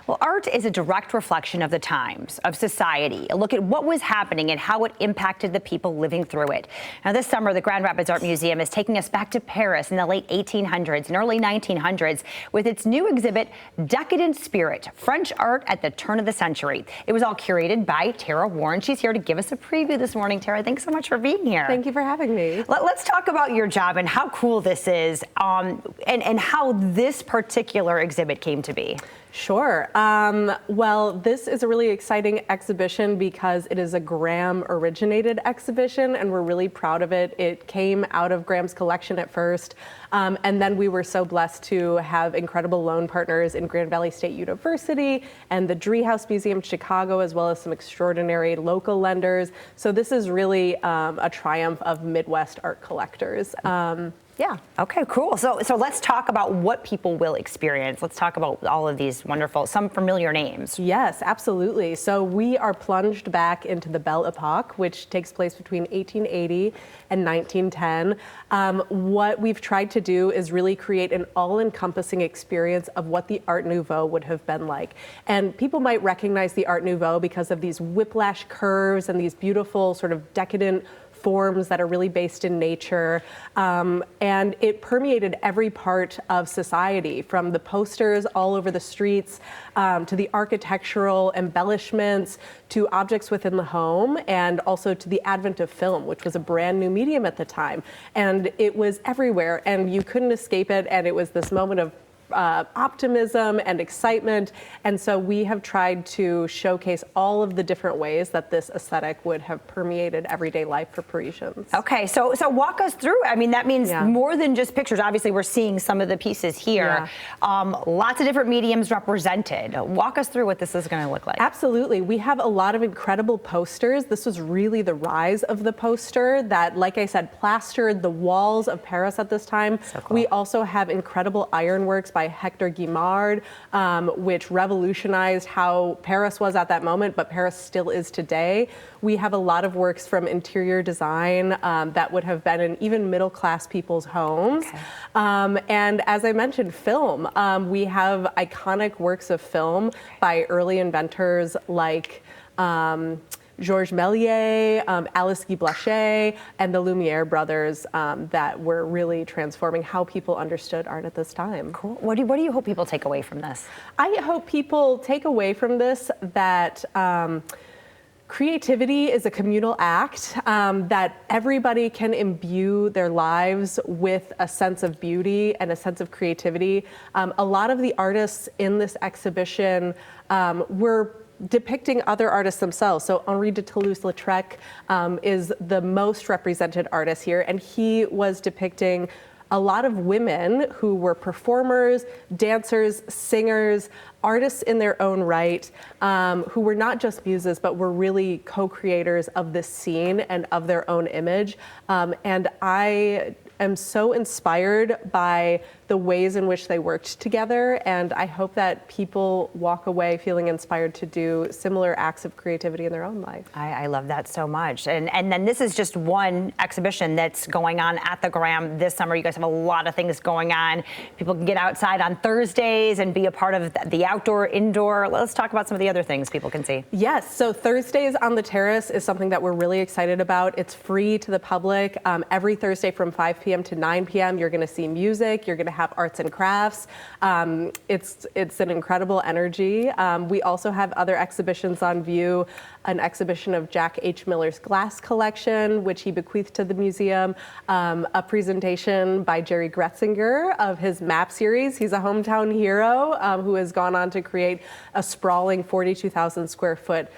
Well, art is a direct reflection of the times, of society, a look at what was happening and how it impacted the people living through it. Now, this summer, the Grand Rapids Art Museum is taking us back to Paris in the late 1800s and early 1900s with its new exhibit, Decadent Spirit, French Art at the Turn of the Century. It was all curated by Tara Warren. She's here to give us a preview this morning. Tara, thanks so much for being here. Thank you for having me. Let's talk about your job and how cool this is and how this particular exhibit came to be. Sure. Well, this is a really exciting exhibition because it is a Graham originated exhibition and we're really proud of it. It came out of Graham's collection at first, and then we were so blessed to have incredible loan partners in Grand Valley State University and the Driehaus Museum in Chicago, as well as some extraordinary local lenders. So this is really a triumph of Midwest art collectors. Yeah. Okay, cool. So let's talk about what people will experience. Let's talk about all of these wonderful, some familiar names. Yes, absolutely. So we are plunged back into the Belle Epoque, which takes place between 1880 and 1910. What we've tried to do is really create an all-encompassing experience of what the Art Nouveau would have been like. And people might recognize the Art Nouveau because of these whiplash curves and these beautiful sort of decadent forms that are really based in nature, and it permeated every part of society, from the posters all over the streets to the architectural embellishments to objects within the home, and also to the advent of film, which was a brand new medium at the time. And it was everywhere and you couldn't escape it, and it was this moment of optimism and excitement. And so we have tried to showcase all of the different ways that this aesthetic would have permeated everyday life for Parisians. Okay, so walk us through. I mean, that means more than just pictures. Obviously, we're seeing some of the pieces here. Lots of different mediums represented. Walk us through what this is going to look like. Absolutely. We have a lot of incredible posters. This was really the rise of the poster that, like I said, plastered the walls of Paris at this time. So cool. We also have incredible ironworks by Hector Guimard, which revolutionized how Paris was at that moment, but Paris still is today. We have a lot of works from interior design that would have been in even middle-class people's homes. Okay. And as I mentioned, film. We have iconic works of film by early inventors like Georges Méliès, Alice Guy Blaché, and the Lumiere brothers that were really transforming how people understood art at this time. Cool. What do you hope people take away from this? I hope people take away from this that creativity is a communal act, that everybody can imbue their lives with a sense of beauty and a sense of creativity. A lot of the artists in this exhibition were depicting other artists themselves. So Henri de Toulouse-Lautrec is the most represented artist here, and he was depicting a lot of women who were performers, dancers, singers, artists in their own right, who were not just muses, but were really co-creators of this scene and of their own image. And I am so inspired by the ways in which they worked together, and I hope that people walk away feeling inspired to do similar acts of creativity in their own life. I love that so much. And then this is just one exhibition that's going on at the Graham this summer. You guys have a lot of things going on. People can get outside on Thursdays and be a part of the outdoor, indoor. Let's talk about some of the other things people can see. Yes, so Thursdays on the Terrace is something that we're really excited about. It's free to the public. Every Thursday from 5 p.m. to 9 p.m. you're going to see music, you're going to have arts and crafts. It's an incredible energy. We also have other exhibitions on view, an exhibition of Jack H. Miller's glass collection, which he bequeathed to the museum, a presentation by Jerry Gretzinger of his map series. He's a hometown hero who has gone on to create a sprawling 42,000 square foot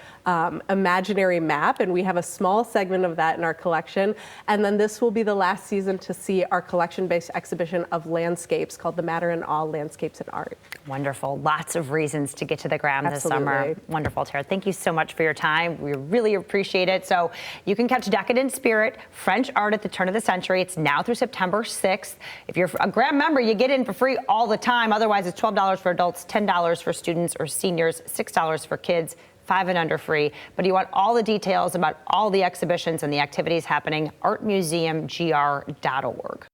imaginary map, and we have a small segment of that in our collection. And then this will be the last season to see our collection-based exhibition of landscapes called The Matter in All Landscapes and Art. Wonderful. Lots of reasons to get to the Graham this Absolutely. summer. Wonderful, Tara. Thank you so much for your time. We really appreciate it. So you can catch Decadent Spirit, French Art at the Turn of the Century. It's now through September 6th. If you're a Graham member, you get in for free all the time. Otherwise, it's $12 for adults, $10 for students or seniors, $6 for kids. 5 and under free. But you want all the details about all the exhibitions and the activities happening, artmuseumgr.org.